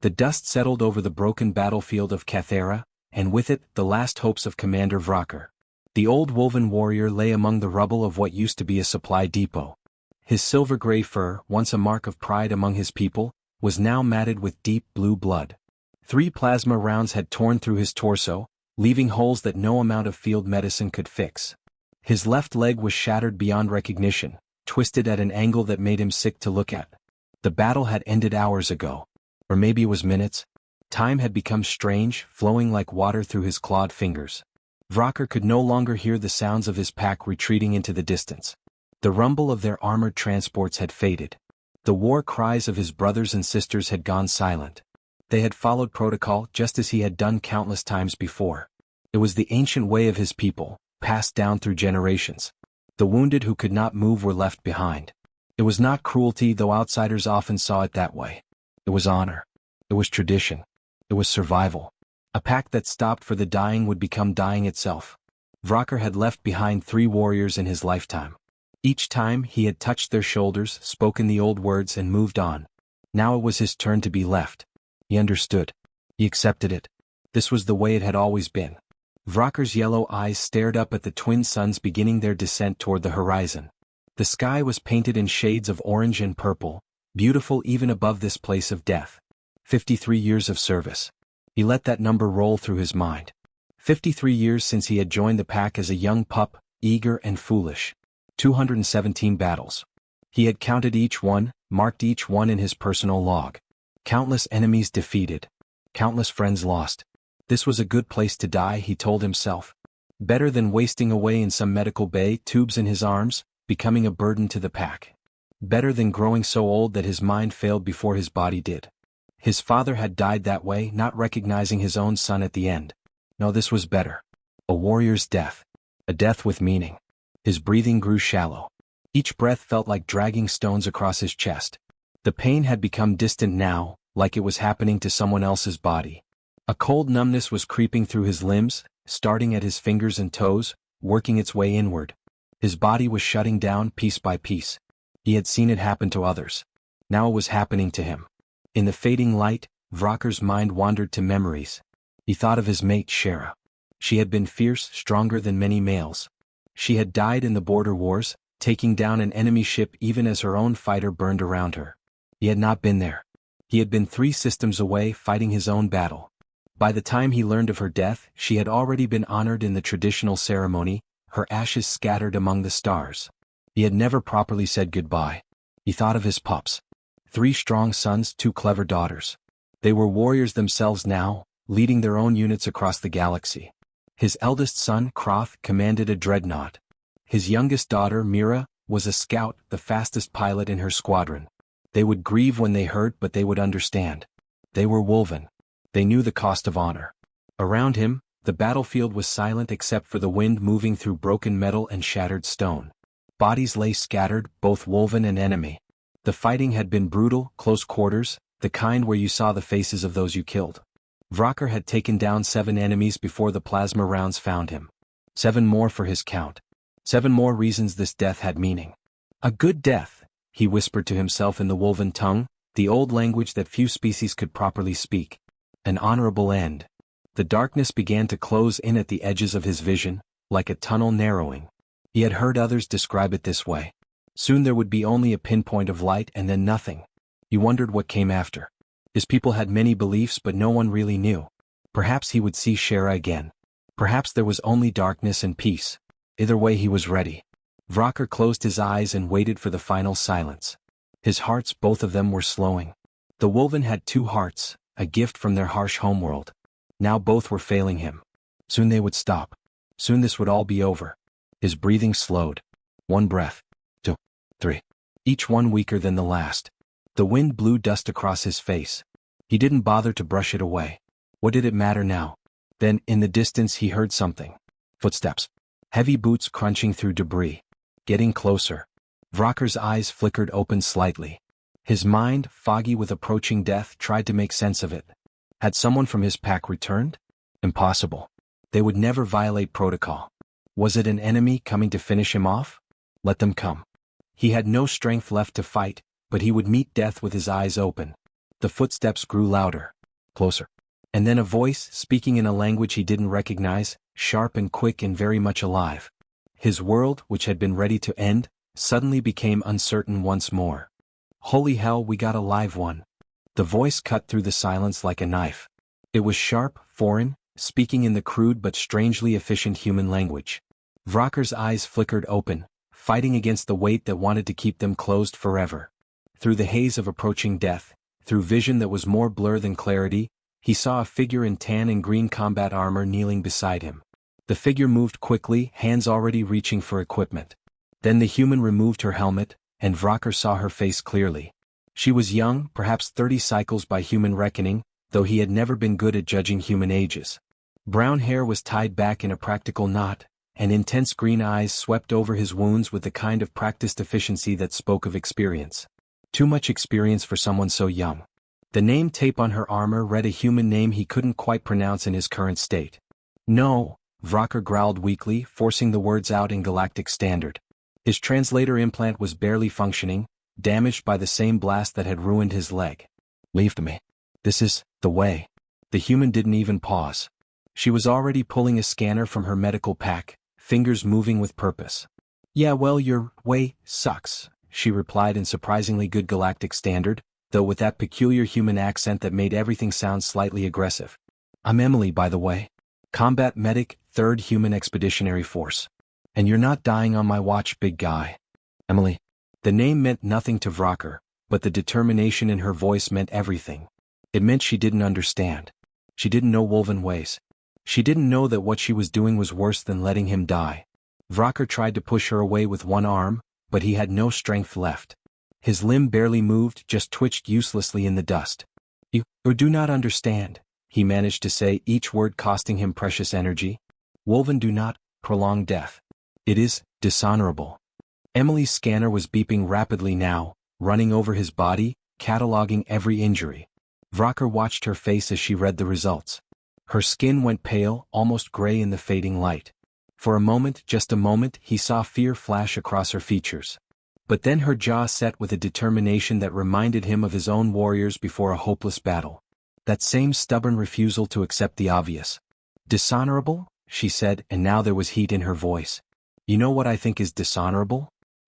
The dust settled over the broken battlefield of Cathera, and with it, the last hopes of Commander Vrocker. The old woven warrior lay among the rubble of what used to be a supply depot. His silver-gray fur, once a mark of pride among his people, was now matted with deep blue blood. 3 plasma rounds had torn through his torso, leaving holes that no amount of field medicine could fix. His left leg was shattered beyond recognition, twisted at an angle that made him sick to look at. The battle had ended hours ago. Or maybe it was minutes. Time had become strange, flowing like water through his clawed fingers. Vrocker could no longer hear the sounds of his pack retreating into the distance. The rumble of their armored transports had faded. The war cries of his brothers and sisters had gone silent. They had followed protocol just as he had done countless times before. It was the ancient way of his people, passed down through generations. The wounded who could not move were left behind. It was not cruelty, though outsiders often saw it that way. It was honor. It was tradition. It was survival. A pack that stopped for the dying would become dying itself. Vrocker had left behind 3 warriors in his lifetime. Each time he had touched their shoulders, spoken the old words, and moved on. Now it was his turn to be left. He understood. He accepted it. This was the way it had always been. Vrocker's yellow eyes stared up at the twin suns beginning their descent toward the horizon. The sky was painted in shades of orange and purple, beautiful even above this place of death. 53 years of service. He let that number roll through his mind. 53 years since he had joined the pack as a young pup, eager and foolish. 217 battles. He had counted each one, marked each one in his personal log. Countless enemies defeated. Countless friends lost. This was a good place to die, he told himself. Better than wasting away in some medical bay, tubes in his arms, becoming a burden to the pack. Better than growing so old that his mind failed before his body did. His father had died that way, not recognizing his own son at the end. No, this was better. A warrior's death. A death with meaning. His breathing grew shallow. Each breath felt like dragging stones across his chest. The pain had become distant now, like it was happening to someone else's body. A cold numbness was creeping through his limbs, starting at his fingers and toes, working its way inward. His body was shutting down piece by piece. He had seen it happen to others. Now it was happening to him. In the fading light, Vrocker's mind wandered to memories. He thought of his mate Shara. She had been fierce, stronger than many males. She had died in the border wars, taking down an enemy ship even as her own fighter burned around her. He had not been there. He had been 3 systems away fighting his own battle. By the time he learned of her death, she had already been honored in the traditional ceremony, her ashes scattered among the stars. He had never properly said goodbye. He thought of his pups. 3 strong sons, 2 clever daughters. They were warriors themselves now, leading their own units across the galaxy. His eldest son, Kroth, commanded a dreadnought. His youngest daughter, Mira, was a scout, the fastest pilot in her squadron. They would grieve when they hurt, but they would understand. They were woven. They knew the cost of honor. Around him, the battlefield was silent except for the wind moving through broken metal and shattered stone. Bodies lay scattered, both woven and enemy. The fighting had been brutal, close quarters, the kind where you saw the faces of those you killed. Vrocker had taken down 7 enemies before the plasma rounds found him. 7 more for his count. 7 more reasons this death had meaning. A good death, he whispered to himself in the woven tongue, the old language that few species could properly speak. An honorable end. The darkness began to close in at the edges of his vision, like a tunnel narrowing. He had heard others describe it this way. Soon there would be only a pinpoint of light and then nothing. He wondered what came after. His people had many beliefs but no one really knew. Perhaps he would see Shara again. Perhaps there was only darkness and peace. Either way he was ready. Vrocker closed his eyes and waited for the final silence. His hearts, both of them, were slowing. The woven had 2 hearts, a gift from their harsh homeworld. Now both were failing him. Soon they would stop. Soon this would all be over. His breathing slowed. 1 breath. 2. 3. Each one weaker than the last. The wind blew dust across his face. He didn't bother to brush it away. What did it matter now? Then, in the distance he heard something. Footsteps. Heavy boots crunching through debris. Getting closer. Vrocker's eyes flickered open slightly. His mind, foggy with approaching death, tried to make sense of it. Had someone from his pack returned? Impossible. They would never violate protocol. Was it an enemy coming to finish him off? Let them come. He had no strength left to fight, but he would meet death with his eyes open. The footsteps grew louder. Closer. And then a voice, speaking in a language he didn't recognize, sharp and quick and very much alive. His world, which had been ready to end, suddenly became uncertain once more. Holy hell, we got a live one. The voice cut through the silence like a knife. It was sharp, foreign, speaking in the crude but strangely efficient human language. Vrocker's eyes flickered open, fighting against the weight that wanted to keep them closed forever. Through the haze of approaching death, through vision that was more blur than clarity, he saw a figure in tan and green combat armor kneeling beside him. The figure moved quickly, hands already reaching for equipment. Then the human removed her helmet, and Vrocker saw her face clearly. She was young, perhaps 30 cycles by human reckoning, though he had never been good at judging human ages. Brown hair was tied back in a practical knot, and intense green eyes swept over his wounds with the kind of practiced efficiency that spoke of experience. Too much experience for someone so young. The name tape on her armor read a human name he couldn't quite pronounce in his current state. No, Vrocker growled weakly, forcing the words out in Galactic Standard. His translator implant was barely functioning, damaged by the same blast that had ruined his leg. Leave me. This is the way. The human didn't even pause. She was already pulling a scanner from her medical pack, fingers moving with purpose. Yeah, well, your way sucks, she replied in surprisingly good Galactic Standard, though with that peculiar human accent that made everything sound slightly aggressive. I'm Emily, by the way. Combat Medic, 3rd Human Expeditionary Force. And you're not dying on my watch, big guy. Emily. The name meant nothing to Vrocker, but the determination in her voice meant everything. It meant she didn't understand. She didn't know Wolven ways. She didn't know that what she was doing was worse than letting him die. Vrocker tried to push her away with one arm, but he had no strength left. His limb barely moved, just twitched uselessly in the dust. You do not understand, he managed to say, each word costing him precious energy. Wolven do not prolong death. It is dishonorable. Emily's scanner was beeping rapidly now, running over his body, cataloging every injury. Vrocker watched her face as she read the results. Her skin went pale, almost gray in the fading light. For a moment, just a moment, he saw fear flash across her features. But then her jaw set with a determination that reminded him of his own warriors before a hopeless battle. That same stubborn refusal to accept the obvious. Dishonorable? She said, and now there was heat in her voice. You know what I think is dishonorable?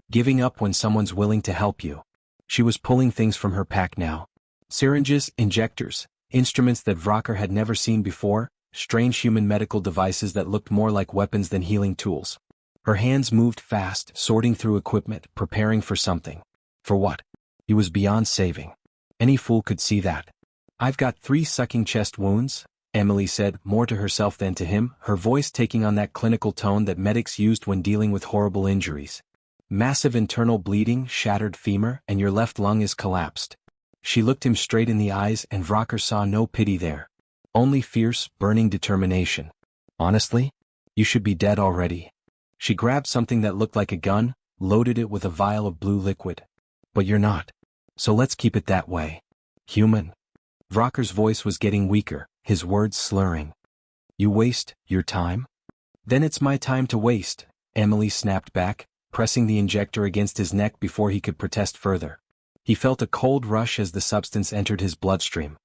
Giving up when someone's willing to help you. She was pulling things from her pack now. Syringes, injectors, instruments that Vrocker had never seen before, strange human medical devices that looked more like weapons than healing tools. Her hands moved fast, sorting through equipment, preparing for something. For what? He was beyond saving. Any fool could see that. I've got 3 sucking chest wounds, Emily said, more to herself than to him, her voice taking on that clinical tone that medics used when dealing with horrible injuries. Massive internal bleeding, shattered femur, and your left lung is collapsed. She looked him straight in the eyes, and Vrocker saw no pity there. Only fierce, burning determination. Honestly? You should be dead already. She grabbed something that looked like a gun, loaded it with a vial of blue liquid. But you're not. So let's keep it that way. Human. Vrocker's voice was getting weaker, his words slurring. You waste your time? Then it's my time to waste, Emily snapped back, pressing the injector against his neck before he could protest further. He felt a cold rush as the substance entered his bloodstream.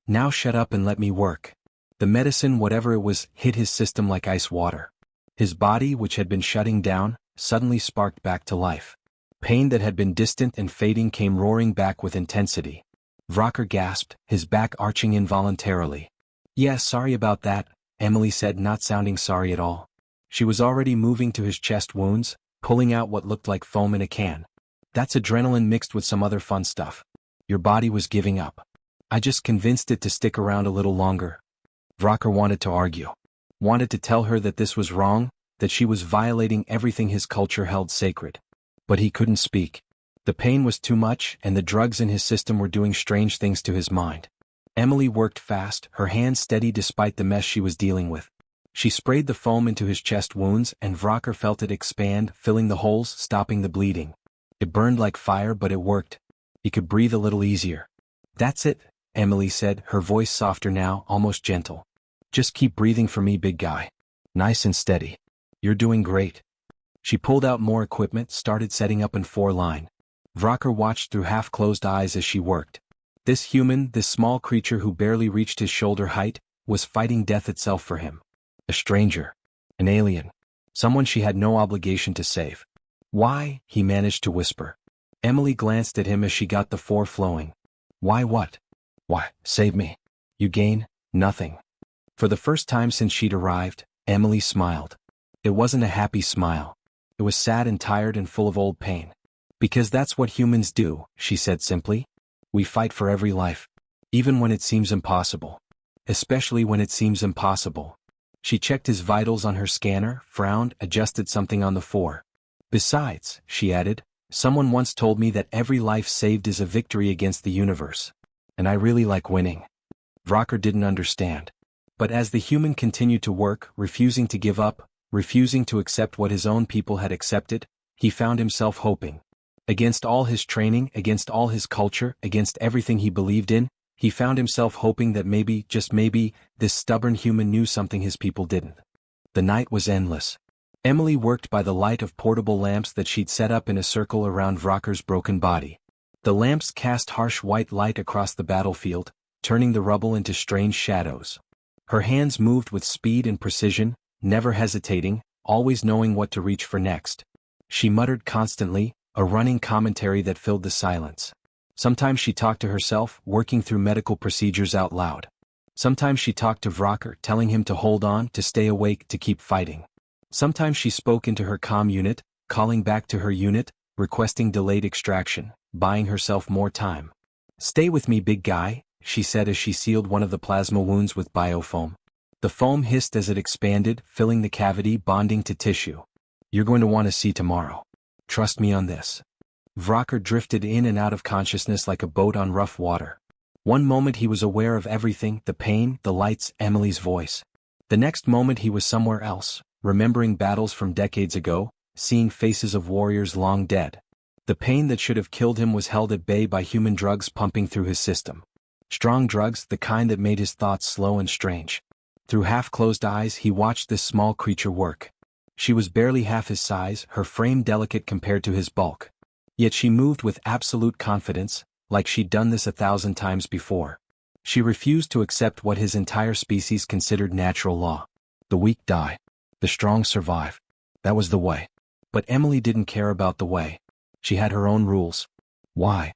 Now shut up and let me work. The medicine, whatever it was, hit his system like ice water. His body, which had been shutting down, suddenly sparked back to life. Pain that had been distant and fading came roaring back with intensity. Vrocker gasped, his back arching involuntarily. Yeah, sorry about that, Emily said, not sounding sorry at all. She was already moving to his chest wounds, pulling out what looked like foam in a can. That's adrenaline mixed with some other fun stuff. Your body was giving up. I just convinced it to stick around a little longer. Vrocker wanted to argue. Wanted to tell her that this was wrong, that she was violating everything his culture held sacred. But he couldn't speak. The pain was too much, and the drugs in his system were doing strange things to his mind. Emily worked fast, her hands steady despite the mess she was dealing with. She sprayed the foam into his chest wounds, and Vrocker felt it expand, filling the holes, stopping the bleeding. It burned like fire, but it worked. He could breathe a little easier. That's it, Emily said, her voice softer now, almost gentle. Just keep breathing for me, big guy. Nice and steady. You're doing great. She pulled out more equipment, started setting up in 4-line. Vrocker watched through half-closed eyes as she worked. This human, this small creature who barely reached his shoulder height, was fighting death itself for him. A stranger. An alien. Someone she had no obligation to save. Why? He managed to whisper. Emily glanced at him as she got the four flowing. Why what? Why, save me. You gain nothing. For the first time since she'd arrived, Emily smiled. It wasn't a happy smile. It was sad and tired and full of old pain. Because that's what humans do, she said simply. We fight for every life. Even when it seems impossible. Especially when it seems impossible. She checked his vitals on her scanner, frowned, adjusted something on the four. Besides, she added, someone once told me that every life saved is a victory against the universe. And I really like winning. Vrocker didn't understand. But as the human continued to work, refusing to give up, refusing to accept what his own people had accepted, he found himself hoping. Against all his training, against all his culture, against everything he believed in, he found himself hoping that maybe, just maybe, this stubborn human knew something his people didn't. The night was endless. Emily worked by the light of portable lamps that she'd set up in a circle around Vrocker's broken body. The lamps cast harsh white light across the battlefield, turning the rubble into strange shadows. Her hands moved with speed and precision, never hesitating, always knowing what to reach for next. She muttered constantly, a running commentary that filled the silence. Sometimes she talked to herself, working through medical procedures out loud. Sometimes she talked to Vrocker, telling him to hold on, to stay awake, to keep fighting. Sometimes she spoke into her comm unit, calling back to her unit, requesting delayed extraction, buying herself more time. Stay with me, big guy, she said as she sealed one of the plasma wounds with biofoam. The foam hissed as it expanded, filling the cavity, bonding to tissue. You're going to want to see tomorrow. Trust me on this. Vrocker drifted in and out of consciousness like a boat on rough water. One moment he was aware of everything, the pain, the lights, Emily's voice. The next moment he was somewhere else, remembering battles from decades ago, seeing faces of warriors long dead. The pain that should have killed him was held at bay by human drugs pumping through his system. Strong drugs, the kind that made his thoughts slow and strange. Through half-closed eyes he watched this small creature work. She was barely half his size, her frame delicate compared to his bulk. Yet she moved with absolute confidence, like she'd done this 1,000 times before. She refused to accept what his entire species considered natural law. The weak die. The strong survive. That was the way. But Emily didn't care about the way. She had her own rules. Why?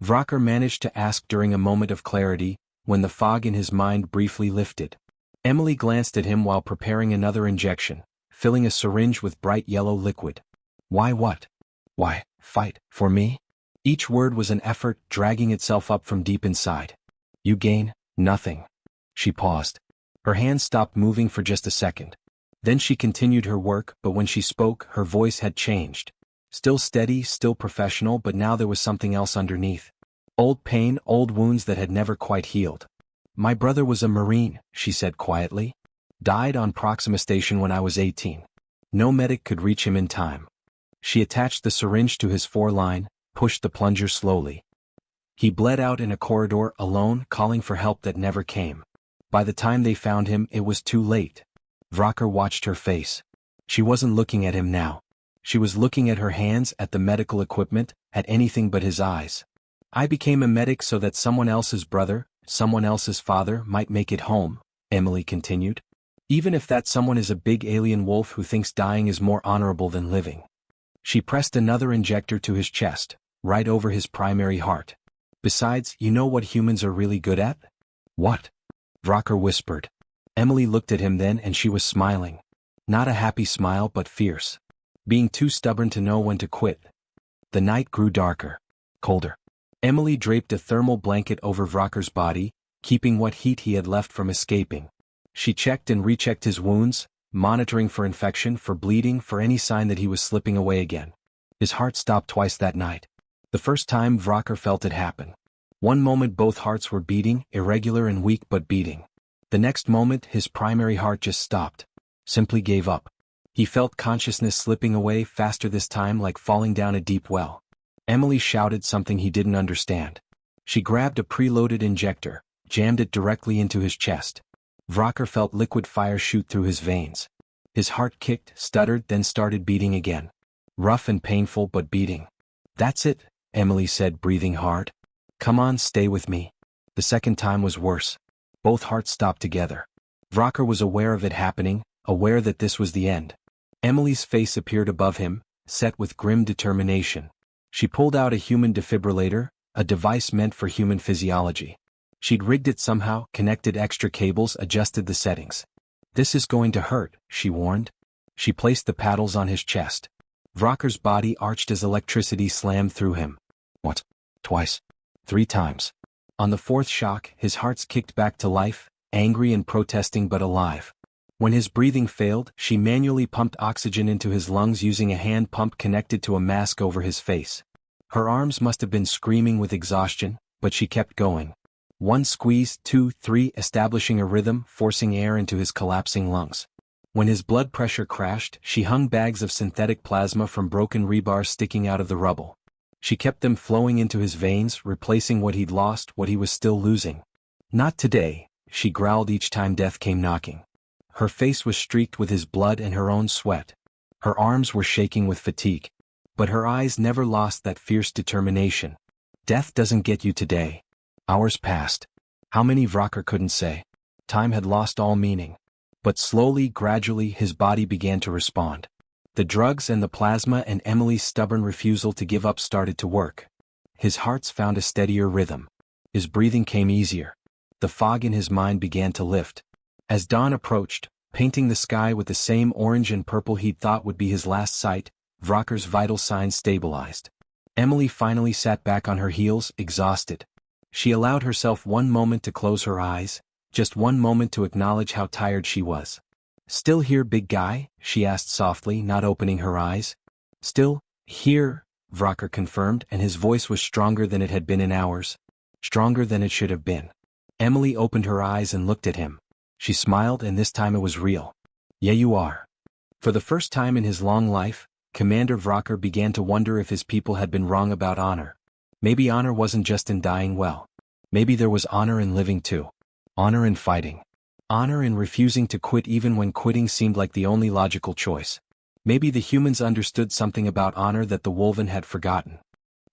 Vrocker managed to ask during a moment of clarity, when the fog in his mind briefly lifted. Emily glanced at him while preparing another injection, filling a syringe with bright yellow liquid. Why what? Why, fight, for me? Each word was an effort, dragging itself up from deep inside. You gain nothing. She paused. Her hands stopped moving for just a second. Then she continued her work, but when she spoke, her voice had changed. Still steady, still professional, but now there was something else underneath. Old pain, old wounds that had never quite healed. My brother was a Marine, she said quietly. Died on Proxima Station when I was 18. No medic could reach him in time. She attached the syringe to his foreline, pushed the plunger slowly. He bled out in a corridor, alone, calling for help that never came. By the time they found him, it was too late. Vrocker watched her face. She wasn't looking at him now. She was looking at her hands, at the medical equipment, at anything but his eyes. I became a medic so that someone else's brother, someone else's father, might make it home, Emily continued. Even if that someone is a big alien wolf who thinks dying is more honorable than living. She pressed another injector to his chest, right over his primary heart. Besides, you know what humans are really good at? What? Vrocker whispered. Emily looked at him then and she was smiling. Not a happy smile but fierce. Being too stubborn to know when to quit. The night grew darker. Colder. Emily draped a thermal blanket over Vrocker's body, keeping what heat he had left from escaping. She checked and rechecked his wounds, monitoring for infection, for bleeding, for any sign that he was slipping away again. His heart stopped twice that night. The first time Vrocker felt it happen. One moment both hearts were beating, irregular and weak but beating. The next moment his primary heart just stopped. Simply gave up. He felt consciousness slipping away faster this time, like falling down a deep well. Emily shouted something he didn't understand. She grabbed a preloaded injector, jammed it directly into his chest. Vrocker felt liquid fire shoot through his veins. His heart kicked, stuttered, then started beating again. Rough and painful but beating. That's it, Emily said, breathing hard. Come on, stay with me. The second time was worse. Both hearts stopped together. Vrocker was aware of it happening, aware that this was the end. Emily's face appeared above him, set with grim determination. She pulled out a human defibrillator, a device meant for human physiology. She'd rigged it somehow, connected extra cables, adjusted the settings. This is going to hurt, she warned. She placed the paddles on his chest. Vrocker's body arched as electricity slammed through him. What? Twice? 3 times. On the 4th shock, his heart kicked back to life, angry and protesting but alive. When his breathing failed, she manually pumped oxygen into his lungs using a hand pump connected to a mask over his face. Her arms must have been screaming with exhaustion, but she kept going. 1 squeeze, 2, 3, establishing a rhythm, forcing air into his collapsing lungs. When his blood pressure crashed, she hung bags of synthetic plasma from broken rebars sticking out of the rubble. She kept them flowing into his veins, replacing what he'd lost, what he was still losing. Not today, she growled each time death came knocking. Her face was streaked with his blood and her own sweat. Her arms were shaking with fatigue. But her eyes never lost that fierce determination. Death doesn't get you today. Hours passed. How many Vrocker couldn't say. Time had lost all meaning. But slowly, gradually, his body began to respond. The drugs and the plasma and Emily's stubborn refusal to give up started to work. His heart found a steadier rhythm. His breathing came easier. The fog in his mind began to lift. As dawn approached, painting the sky with the same orange and purple he'd thought would be his last sight, Vrocker's vital signs stabilized. Emily finally sat back on her heels, exhausted. She allowed herself 1 moment to close her eyes, just 1 moment to acknowledge how tired she was. Still here, big guy? She asked softly, not opening her eyes. Still here, Vrocker confirmed, and his voice was stronger than it had been in hours. Stronger than it should have been. Emily opened her eyes and looked at him. She smiled, and this time it was real. Yeah, you are. For the first time in his long life, Commander Vrocker began to wonder if his people had been wrong about honor. Maybe honor wasn't just in dying well. Maybe there was honor in living too. Honor in fighting. Honor in refusing to quit even when quitting seemed like the only logical choice. Maybe the humans understood something about honor that the Wolven had forgotten.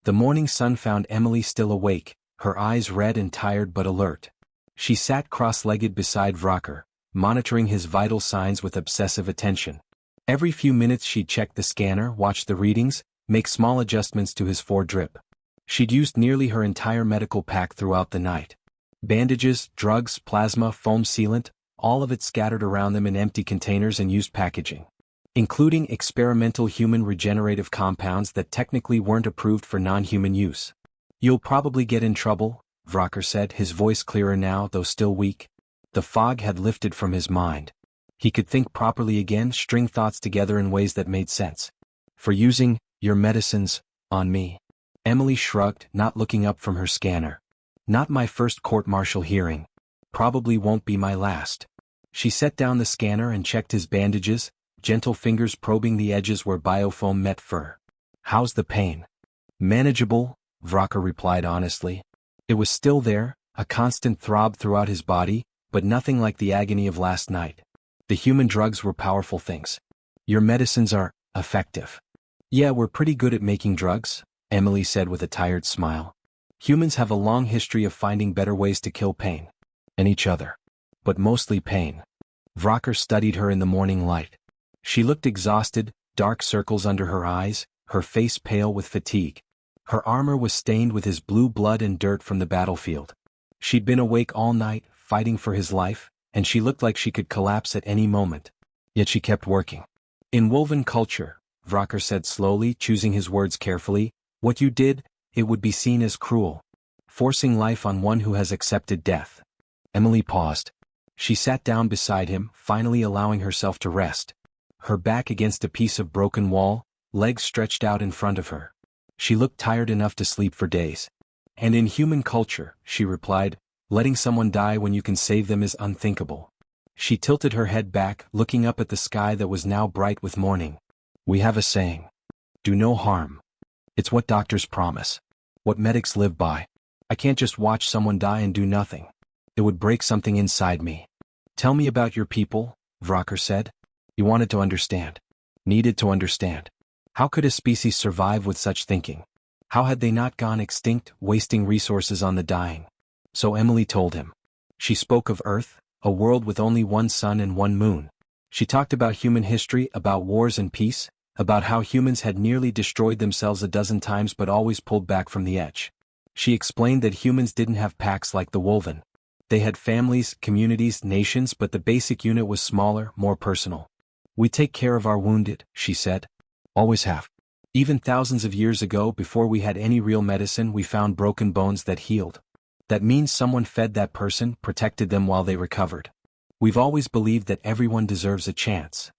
The morning sun found Emily still awake, her eyes red and tired but alert. She sat cross-legged beside Vrocker, monitoring his vital signs with obsessive attention. Every few minutes she'd check the scanner, watch the readings, make small adjustments to his 4-drip. She'd used nearly her entire medical pack throughout the night. Bandages, drugs, plasma, foam sealant, all of it scattered around them in empty containers and used packaging. Including experimental human regenerative compounds that technically weren't approved for non-human use. You'll probably get in trouble, Vrocker said, his voice clearer now, though still weak. The fog had lifted from his mind. He could think properly again, string thoughts together in ways that made sense. For using your medicines on me. Emily shrugged, not looking up from her scanner. Not my first court-martial hearing. Probably won't be my last. She set down the scanner and checked his bandages, gentle fingers probing the edges where biofoam met fur. How's the pain? Manageable, Vrocker replied honestly. It was still there, a constant throb throughout his body, but nothing like the agony of last night. The human drugs were powerful things. Your medicines are effective. Yeah, we're pretty good at making drugs, Emily said with a tired smile. Humans have a long history of finding better ways to kill pain. And each other. But mostly pain. Vrocker studied her in the morning light. She looked exhausted, dark circles under her eyes, her face pale with fatigue. Her armor was stained with his blue blood and dirt from the battlefield. She'd been awake all night, fighting for his life, and she looked like she could collapse at any moment. Yet she kept working. In Wolven culture, Vrocker said slowly, choosing his words carefully, what you did, it would be seen as cruel. Forcing life on one who has accepted death. Emily paused. She sat down beside him, finally allowing herself to rest. Her back against a piece of broken wall, legs stretched out in front of her. She looked tired enough to sleep for days. And in human culture, she replied, letting someone die when you can save them is unthinkable. She tilted her head back, looking up at the sky that was now bright with morning. We have a saying. Do no harm. It's what doctors promise. What medics live by. I can't just watch someone die and do nothing. It would break something inside me. Tell me about your people, Vrocker said. He wanted to understand. Needed to understand. How could a species survive with such thinking? How had they not gone extinct, wasting resources on the dying? So Emily told him. She spoke of Earth, a world with only one sun and one moon. She talked about human history, about wars and peace, about how humans had nearly destroyed themselves a dozen times but always pulled back from the edge. She explained that humans didn't have packs like the Wolven. They had families, communities, nations, but the basic unit was smaller, more personal. We take care of our wounded, she said. Always have. Even thousands of years ago, before we had any real medicine, we found broken bones that healed. That means someone fed that person, protected them while they recovered. We've always believed that everyone deserves a chance.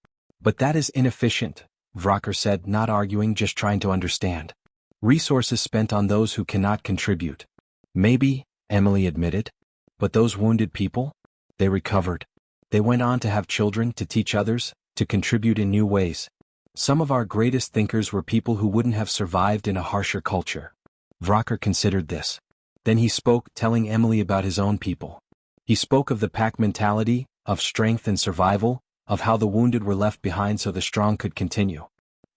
But that is inefficient, Vrocker said, not arguing, just trying to understand. Resources spent on those who cannot contribute. Maybe, Emily admitted. But those wounded people? They recovered. They went on to have children, to teach others, to contribute in new ways. Some of our greatest thinkers were people who wouldn't have survived in a harsher culture. Vrocker considered this. Then he spoke, telling Emily about his own people. He spoke of the pack mentality, of strength and survival, of how the wounded were left behind so the strong could continue.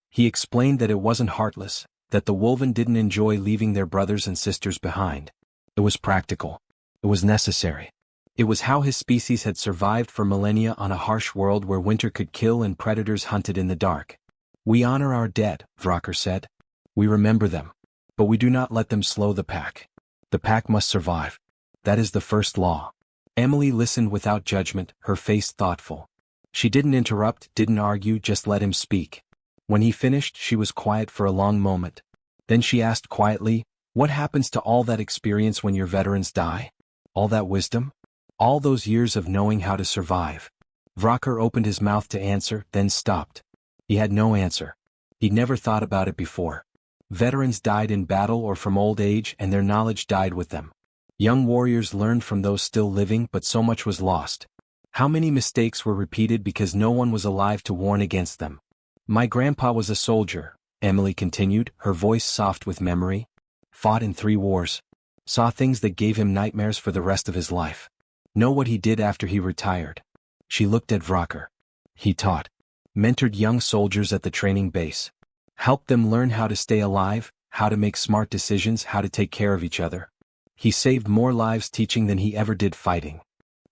He explained that it wasn't heartless, that the Wolven didn't enjoy leaving their brothers and sisters behind. It was practical. It was necessary. It was how his species had survived for millennia on a harsh world where winter could kill and predators hunted in the dark. We honor our dead, Vrocker said. We remember them. But we do not let them slow the pack. The pack must survive. That is the first law. Emily listened without judgment, her face thoughtful. She didn't interrupt, didn't argue, just let him speak. When he finished, she was quiet for a long moment. Then she asked quietly, what happens to all that experience when your veterans die? All that wisdom? All those years of knowing how to survive? Vrocker opened his mouth to answer, then stopped. He had no answer. He'd never thought about it before. Veterans died in battle or from old age, and their knowledge died with them. Young warriors learned from those still living, but so much was lost. How many mistakes were repeated because no one was alive to warn against them? My grandpa was a soldier, Emily continued, her voice soft with memory. Fought in 3 wars. Saw things that gave him nightmares for the rest of his life. Know what he did after he retired. She looked at Vrocker. He taught. Mentored young soldiers at the training base. Helped them learn how to stay alive, how to make smart decisions, how to take care of each other. He saved more lives teaching than he ever did fighting.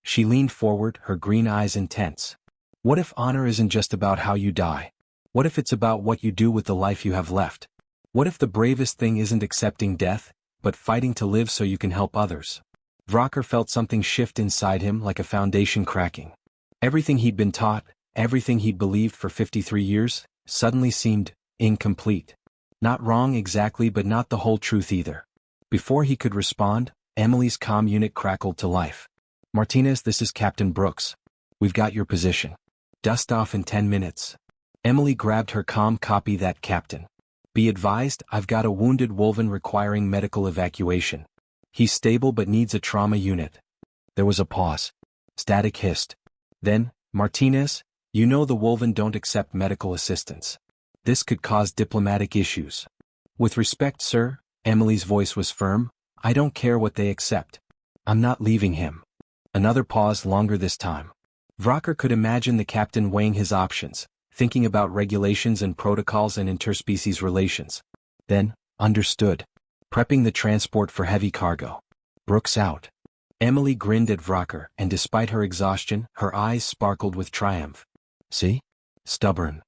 She leaned forward, her green eyes intense. What if honor isn't just about how you die? What if it's about what you do with the life you have left? What if the bravest thing isn't accepting death, but fighting to live so you can help others? Vrocker felt something shift inside him, like a foundation cracking. Everything he'd been taught, everything he'd believed for 53 years, suddenly seemed incomplete. Not wrong exactly, but not the whole truth either. Before he could respond, Emily's comm unit crackled to life. Martinez, this is Captain Brooks. We've got your position. Dust off in 10 minutes. Emily grabbed her comm copy. That, Captain. Be advised, I've got a wounded Wolven requiring medical evacuation. He's stable but needs a trauma unit. There was a pause. Static hissed. Then, Martinez, you know the Wolven don't accept medical assistance. This could cause diplomatic issues. With respect, sir, Emily's voice was firm, I don't care what they accept. I'm not leaving him. Another pause, longer this time. Vrocker could imagine the captain weighing his options, thinking about regulations and protocols and interspecies relations. Then, understood. Prepping the transport for heavy cargo. Brooks out. Emily grinned at Vrocker, and despite her exhaustion, her eyes sparkled with triumph. See? Stubborn.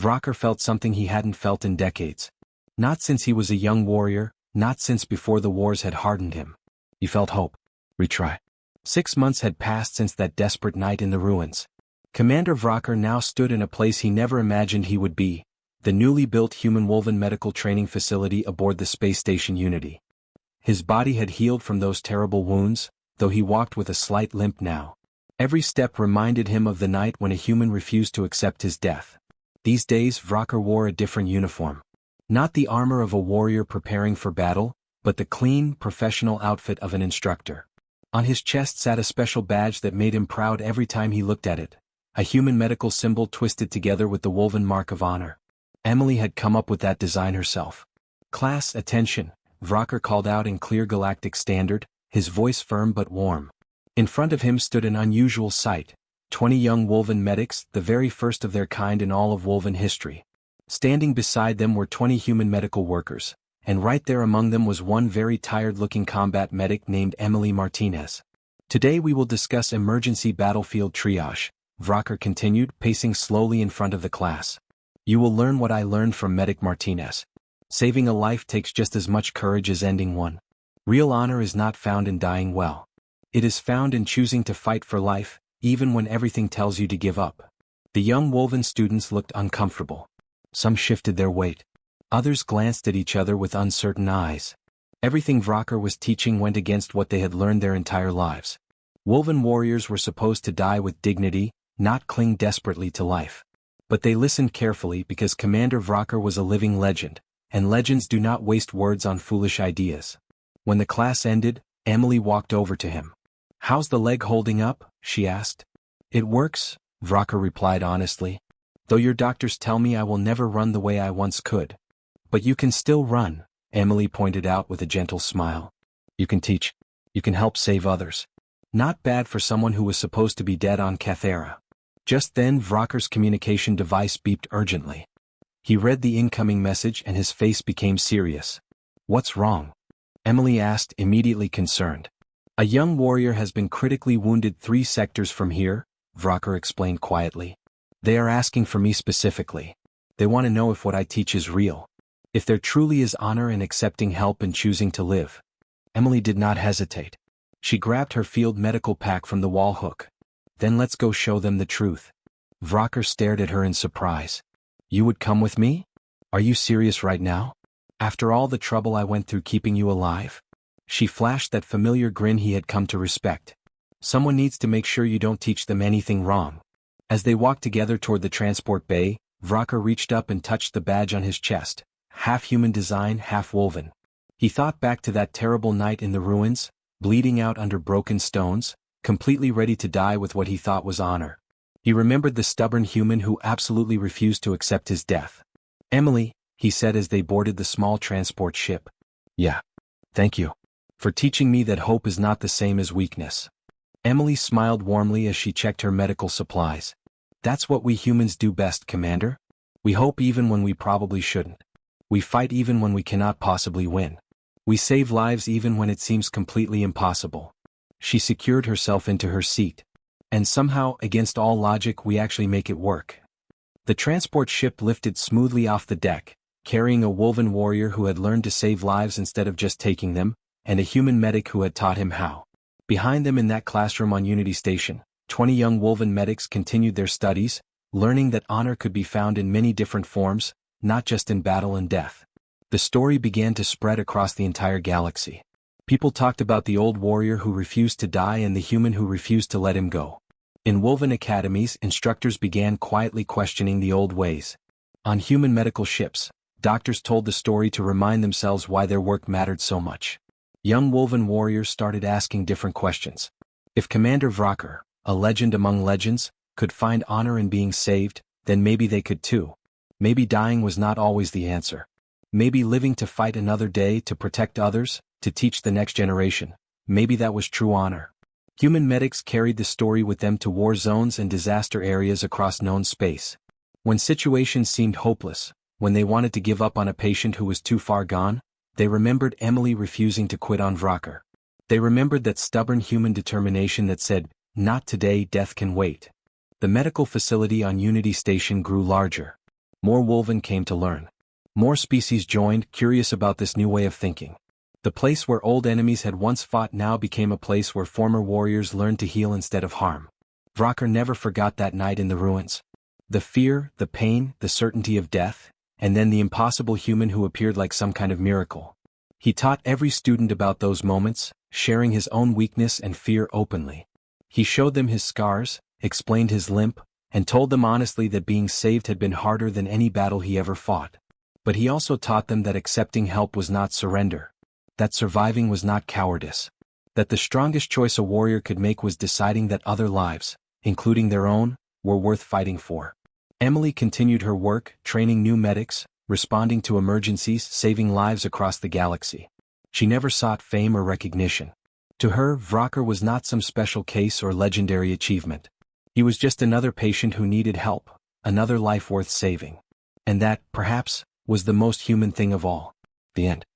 Vrocker felt something he hadn't felt in decades. Not since he was a young warrior, not since before the wars had hardened him. He felt hope. Retry. 6 months had passed since that desperate night in the ruins. Commander Vrocker now stood in a place he never imagined he would be, the newly built human Wolven medical training facility aboard the space station Unity. His body had healed from those terrible wounds, though he walked with a slight limp now. Every step reminded him of the night when a human refused to accept his death. These days Vrocker wore a different uniform. Not the armor of a warrior preparing for battle, but the clean, professional outfit of an instructor. On his chest sat a special badge that made him proud every time he looked at it, a human medical symbol twisted together with the Wolven Mark of Honor. Emily had come up with that design herself. Class, attention, Vrocker called out in clear galactic standard, his voice firm but warm. In front of him stood an unusual sight, 20 young Wolven medics, the very first of their kind in all of Wolven history. Standing beside them were 20 human medical workers, and right there among them was one very tired-looking combat medic named Emily Martinez. Today we will discuss emergency battlefield triage, Vrocker continued, pacing slowly in front of the class. You will learn what I learned from Medic Martinez. Saving a life takes just as much courage as ending one. Real honor is not found in dying well. It is found in choosing to fight for life, even when everything tells you to give up. The young Woven students looked uncomfortable. Some shifted their weight. Others glanced at each other with uncertain eyes. Everything Vrocker was teaching went against what they had learned their entire lives. Woven warriors were supposed to die with dignity, not cling desperately to life. But they listened carefully because Commander Vrocker was a living legend, and legends do not waste words on foolish ideas. When the class ended, Emily walked over to him. "How's the leg holding up?" she asked. "It works," Vrocker replied honestly. "Though your doctors tell me I will never run the way I once could." "But you can still run," Emily pointed out with a gentle smile. "You can teach. You can help save others. Not bad for someone who was supposed to be dead on Cathera." Just then Vrocker's communication device beeped urgently. He read the incoming message and his face became serious. "What's wrong?" Emily asked, immediately concerned. "A young warrior has been critically wounded 3 sectors from here," Vrocker explained quietly. "They are asking for me specifically. They want to know if what I teach is real. If there truly is honor in accepting help and choosing to live." Emily did not hesitate. She grabbed her field medical pack from the wall hook. "Then let's go show them the truth." Vrocker stared at her in surprise. "You would come with me? Are you serious right now? After all the trouble I went through keeping you alive?" She flashed that familiar grin he had come to respect. "Someone needs to make sure you don't teach them anything wrong." As they walked together toward the transport bay, Vrocker reached up and touched the badge on his chest. Half-human design, half-woven. He thought back to that terrible night in the ruins, bleeding out under broken stones, completely ready to die with what he thought was honor. He remembered the stubborn human who absolutely refused to accept his death. "Emily," he said as they boarded the small transport ship. "Yeah. Thank you. For teaching me that hope is not the same as weakness." Emily smiled warmly as she checked her medical supplies. "That's what we humans do best, Commander. We hope even when we probably shouldn't. We fight even when we cannot possibly win. We save lives even when it seems completely impossible." She secured herself into her seat. "And somehow, against all logic, we actually make it work." The transport ship lifted smoothly off the deck, carrying a woven warrior who had learned to save lives instead of just taking them, and a human medic who had taught him how. Behind them in that classroom on Unity Station, 20 young woven medics continued their studies, learning that honor could be found in many different forms, not just in battle and death. The story began to spread across the entire galaxy. People talked about the old warrior who refused to die and the human who refused to let him go. In woven academies, instructors began quietly questioning the old ways. On human medical ships, doctors told the story to remind themselves why their work mattered so much. Young woven warriors started asking different questions. If Commander Vrocker, a legend among legends, could find honor in being saved, then maybe they could too. Maybe dying was not always the answer. Maybe living to fight another day to protect others, to teach the next generation, maybe that was true honor. Human medics carried the story with them to war zones and disaster areas across known space. When situations seemed hopeless, when they wanted to give up on a patient who was too far gone, they remembered Emily refusing to quit on Vrocker. They remembered that stubborn human determination that said, "Not today, death can wait." The medical facility on Unity Station grew larger. More woven came to learn. More species joined, curious about this new way of thinking. The place where old enemies had once fought now became a place where former warriors learned to heal instead of harm. Vrocker never forgot that night in the ruins. The fear, the pain, the certainty of death, and then the impossible human who appeared like some kind of miracle. He taught every student about those moments, sharing his own weakness and fear openly. He showed them his scars, explained his limp, and told them honestly that being saved had been harder than any battle he ever fought. But he also taught them that accepting help was not surrender. That surviving was not cowardice. That the strongest choice a warrior could make was deciding that other lives, including their own, were worth fighting for. Emily continued her work, training new medics, responding to emergencies, saving lives across the galaxy. She never sought fame or recognition. To her, Vrocker was not some special case or legendary achievement. He was just another patient who needed help, another life worth saving. And that, perhaps, was the most human thing of all. The end.